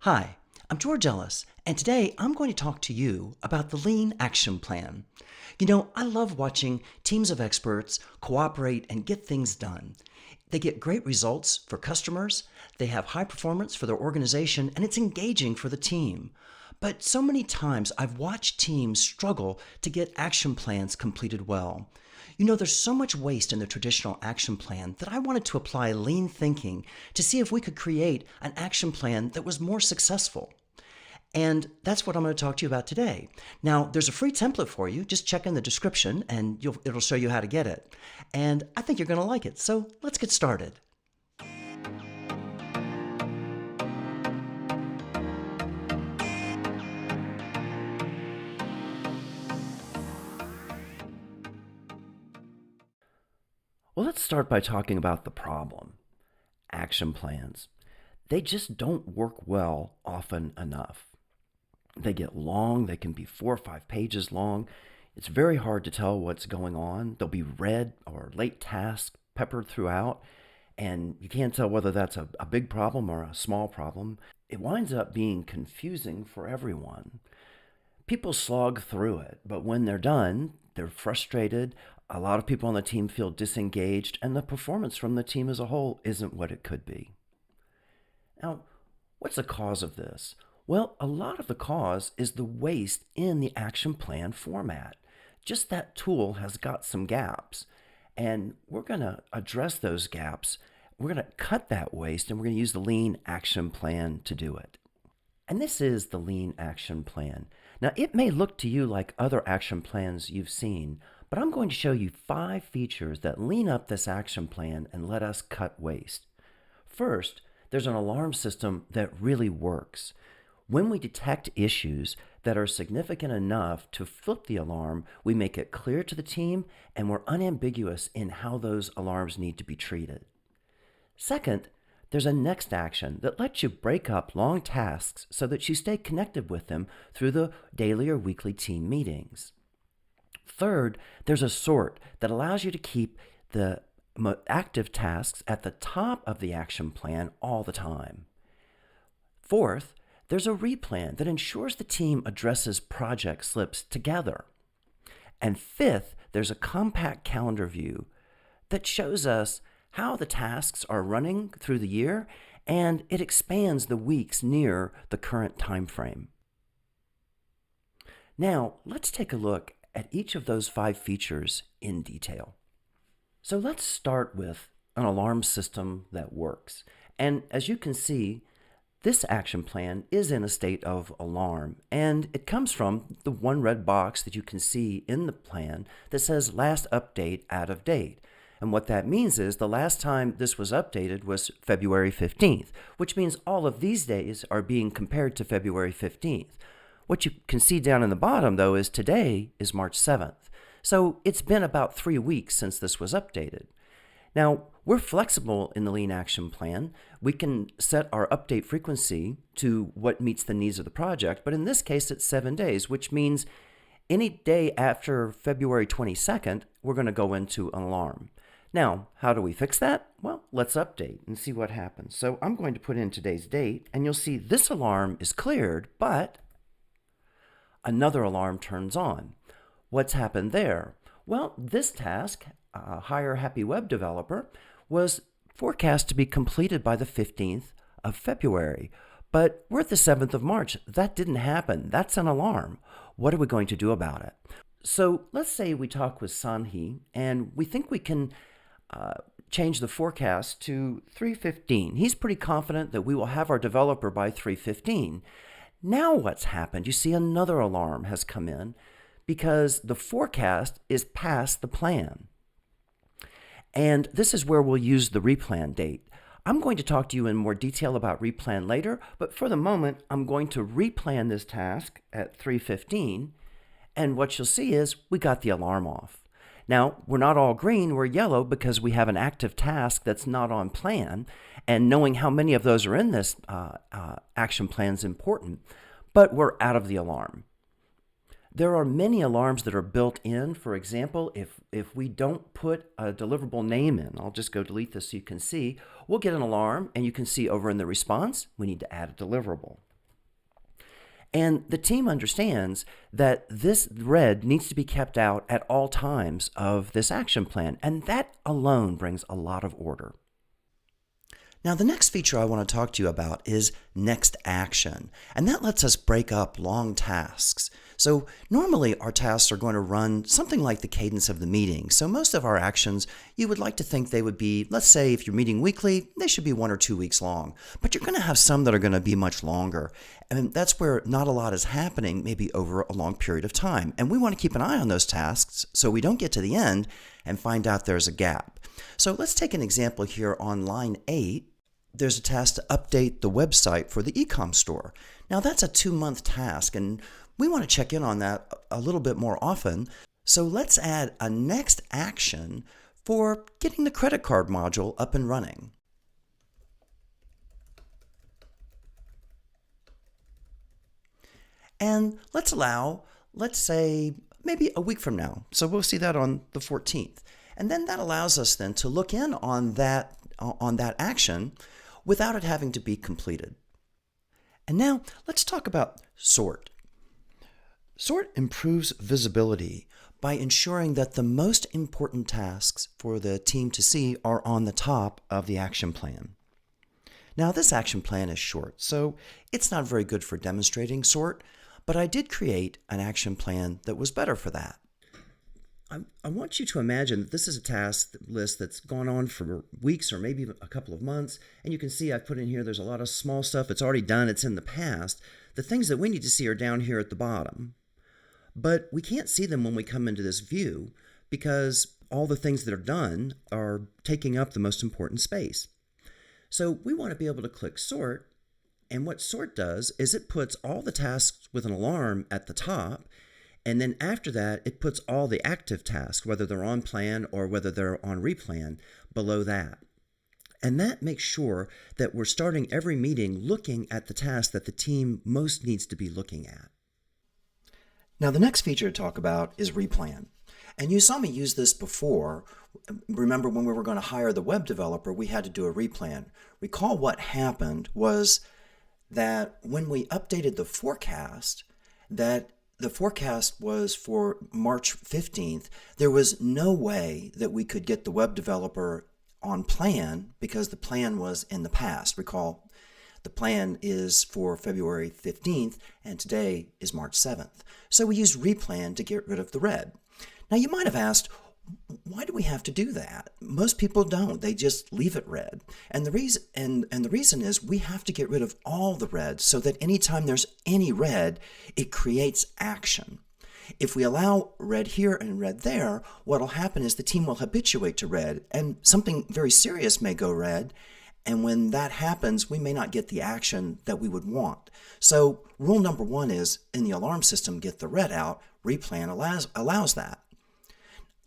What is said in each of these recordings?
Hi, I'm George Ellis, and today I'm going to talk to you about the Lean Action Plan. I love watching teams of experts cooperate and get things done. They get great results for customers, they have high performance for their organization, and it's engaging for the team. But so many times I've watched teams struggle to get action plans completed well. There's so much waste in the traditional action plan that I wanted to apply lean thinking to see if we could create an action plan that was more successful. And that's what I'm going to talk to you about today. Now, there's a free template for you. Just check in the description and it'll show you how to get it. And I think you're going to like it. So let's get started. Well, let's start by talking about the problem. Action plans. They just don't work well often enough. They get long, they can be 4 or 5 pages long. It's very hard to tell what's going on. There'll be red or late tasks peppered throughout, and you can't tell whether that's a big problem or a small problem. It winds up being confusing for everyone. People slog through it, but when they're done, they're frustrated. A lot of people on the team feel disengaged, and the performance from the team as a whole isn't what it could be. Now, what's the cause of this? Well, a lot of the cause is the waste in the action plan format. Just that tool has got some gaps, and we're going to address those gaps. We're going to cut that waste, and we're going to use the Lean Action Plan to do it. And this is the Lean Action Plan. Now, it may look to you like other action plans you've seen, but I'm going to show you 5 features that lean up this action plan and let us cut waste. First, there's an alarm system that really works. When we detect issues that are significant enough to flip the alarm, we make it clear to the team and we're unambiguous in how those alarms need to be treated. Second, there's a next action that lets you break up long tasks so that you stay connected with them through the daily or weekly team meetings. Third, there's a sort that allows you to keep the active tasks at the top of the action plan all the time. Fourth, there's a replan that ensures the team addresses project slips together. And fifth, there's a compact calendar view that shows us how the tasks are running through the year, and it expands the weeks near the current time frame. Now, let's take a look at each of those 5 features in detail. So let's start with an alarm system that works. And as you can see, this action plan is in a state of alarm, and it comes from the one red box that you can see in the plan that says last update out of date. And what that means is the last time this was updated was February 15th, which means all of these days are being compared to February 15th. What you can see down in the bottom, though, is today is March 7th. So it's been about 3 weeks since this was updated. Now, we're flexible in the Lean Action Plan. We can set our update frequency to what meets the needs of the project, but in this case, it's 7 days, which means any day after February 22nd, we're going to go into an alarm. Now, how do we fix that? Well, let's update and see what happens. So I'm going to put in today's date, and you'll see this alarm is cleared, but another alarm turns on. What's happened there? Well, this task, hire happy web developer, was forecast to be completed by the 15th of February. But we're at the 7th of March. That didn't happen. That's an alarm. What are we going to do about it? So let's say we talk with Sanhi and we think we can change the forecast to 3:15. He's pretty confident that we will have our developer by 3:15. Now what's happened? You see another alarm has come in because the forecast is past the plan. And this is where we'll use the replan date. I'm going to talk to you in more detail about replan later, but for the moment, I'm going to replan this task at 3:15, and what you'll see is we got the alarm off. Now, we're not all green, we're yellow because we have an active task that's not on plan, and knowing how many of those are in this action plan is important, but we're out of the alarm. There are many alarms that are built in. For example, if we don't put a deliverable name in, I'll just go delete this so you can see, we'll get an alarm and you can see over in the response, we need to add a deliverable. And the team understands that this red needs to be kept out at all times of this action plan, and that alone brings a lot of order. Now, the next feature I want to talk to you about is next action, and that lets us break up long tasks. So normally our tasks are going to run something like the cadence of the meeting. So most of our actions, you would like to think they would be, let's say if you're meeting weekly, they should be 1 or 2 weeks long. But you're going to have some that are going to be much longer. And that's where not a lot is happening, maybe over a long period of time. And we want to keep an eye on those tasks so we don't get to the end and find out there's a gap. So let's take an example here on line 8. There's a task to update the website for the e-com store. Now that's a 2-month task, and we want to check in on that a little bit more often. So let's add a next action for getting the credit card module up and running. And let's allow, let's say, maybe a week from now. So we'll see that on the 14th. And then that allows us then to look in on that action without it having to be completed. And now let's talk about sort. Sort improves visibility by ensuring that the most important tasks for the team to see are on the top of the action plan. Now this action plan is short, so it's not very good for demonstrating sort, but I did create an action plan that was better for that. I want you to imagine that this is a task list that's gone on for weeks or maybe a couple of months, and you can see I've put in here, there's a lot of small stuff. It's already done. It's in the past. The things that we need to see are down here at the bottom, but we can't see them when we come into this view because all the things that are done are taking up the most important space. So we want to be able to click sort, and what sort does is it puts all the tasks with an alarm at the top. And then after that, it puts all the active tasks, whether they're on plan or whether they're on Replan, below that. And that makes sure that we're starting every meeting looking at the task that the team most needs to be looking at. Now, the next feature to talk about is Replan. And you saw me use this before. Remember when we were going to hire the web developer, we had to do a Replan. Recall what happened was that when we updated the forecast, that the forecast was for March 15th. There was no way that we could get the web developer on plan because the plan was in the past. Recall, the plan is for February 15th, and today is March 7th. So we used Replan to get rid of the red. Now you might have asked, why do we have to do that? Most people don't. They just leave it red. And the reason is we have to get rid of all the red so that anytime there's any red, it creates action. If we allow red here and red there, what will happen is the team will habituate to red, and something very serious may go red. And when that happens, we may not get the action that we would want. So rule number 1 is in the alarm system, get the red out. Replan allows that.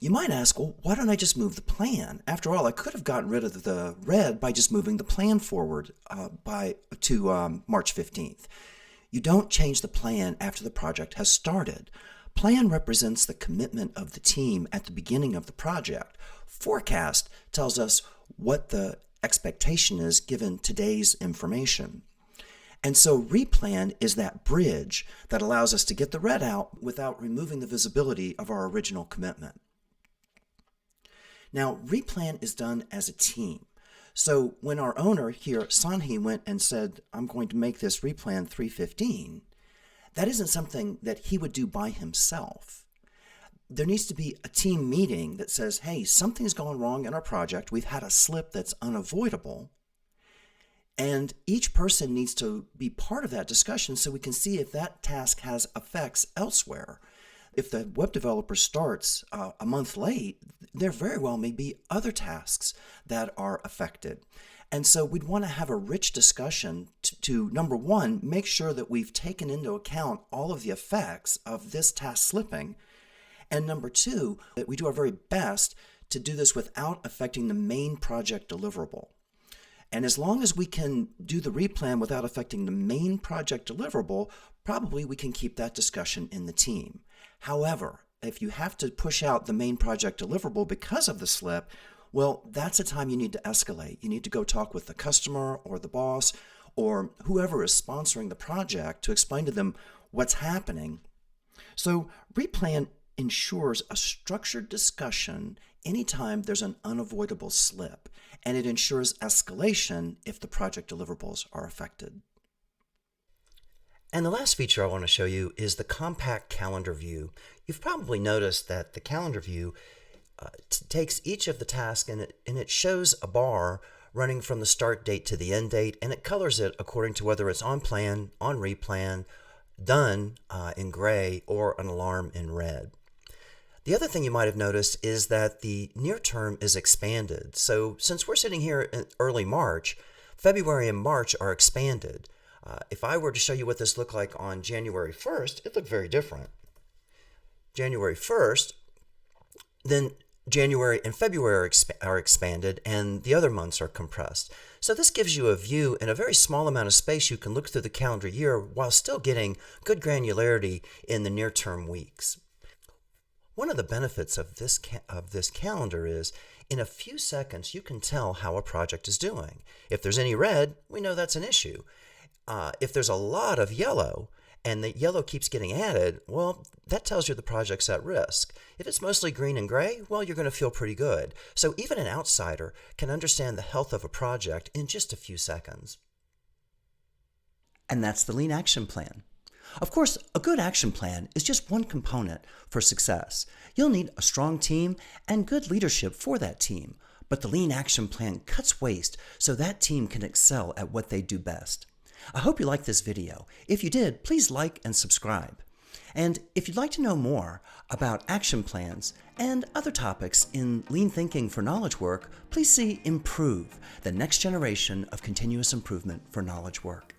You might ask, well, why don't I just move the plan? After all, I could have gotten rid of the red by just moving the plan forward to March 15th. You don't change the plan after the project has started. Plan represents the commitment of the team at the beginning of the project. Forecast tells us what the expectation is given today's information. And so Replan is that bridge that allows us to get the red out without removing the visibility of our original commitment. Now, Replan is done as a team. So when our owner here, Sanhi, went and said, I'm going to make this Replan 315, that isn't something that he would do by himself. There needs to be a team meeting that says, hey, something's gone wrong in our project. We've had a slip that's unavoidable. And each person needs to be part of that discussion so we can see if that task has effects elsewhere. If the web developer starts a month late, there very well may be other tasks that are affected. And so we'd want to have a rich discussion to number 1, make sure that we've taken into account all of the effects of this task slipping. And number 2, that we do our very best to do this without affecting the main project deliverable. And as long as we can do the replan without affecting the main project deliverable, probably we can keep that discussion in the team. However, if you have to push out the main project deliverable because of the slip, well, that's a time you need to escalate. You need to go talk with the customer or the boss or whoever is sponsoring the project to explain to them what's happening. So Replan ensures a structured discussion anytime there's an unavoidable slip, and it ensures escalation if the project deliverables are affected. And the last feature I want to show you is the compact calendar view. You've probably noticed that the calendar view takes each of the tasks and it shows a bar running from the start date to the end date, and it colors it according to whether it's on plan, on replan, done in gray, or an alarm in red. The other thing you might have noticed is that the near term is expanded. So since we're sitting here in early March, February and March are expanded. If I were to show you what this looked like on January 1st, it looked very different. January 1st, then January and February are expanded, and the other months are compressed. So this gives you a view in a very small amount of space. You can look through the calendar year while still getting good granularity in the near-term weeks. One of the benefits of this calendar is in a few seconds you can tell how a project is doing. If there's any red, we know that's an issue. If there's a lot of yellow and the yellow keeps getting added, well, that tells you the project's at risk. If it's mostly green and gray, well, you're going to feel pretty good. So even an outsider can understand the health of a project in just a few seconds. And that's the Lean Action Plan. Of course, a good action plan is just one component for success. You'll need a strong team and good leadership for that team, but the Lean Action Plan cuts waste so that team can excel at what they do best. I hope you liked this video. If you did, please like and subscribe. And if you'd like to know more about action plans and other topics in lean thinking for knowledge work, please see Improve, the next generation of continuous improvement for knowledge work.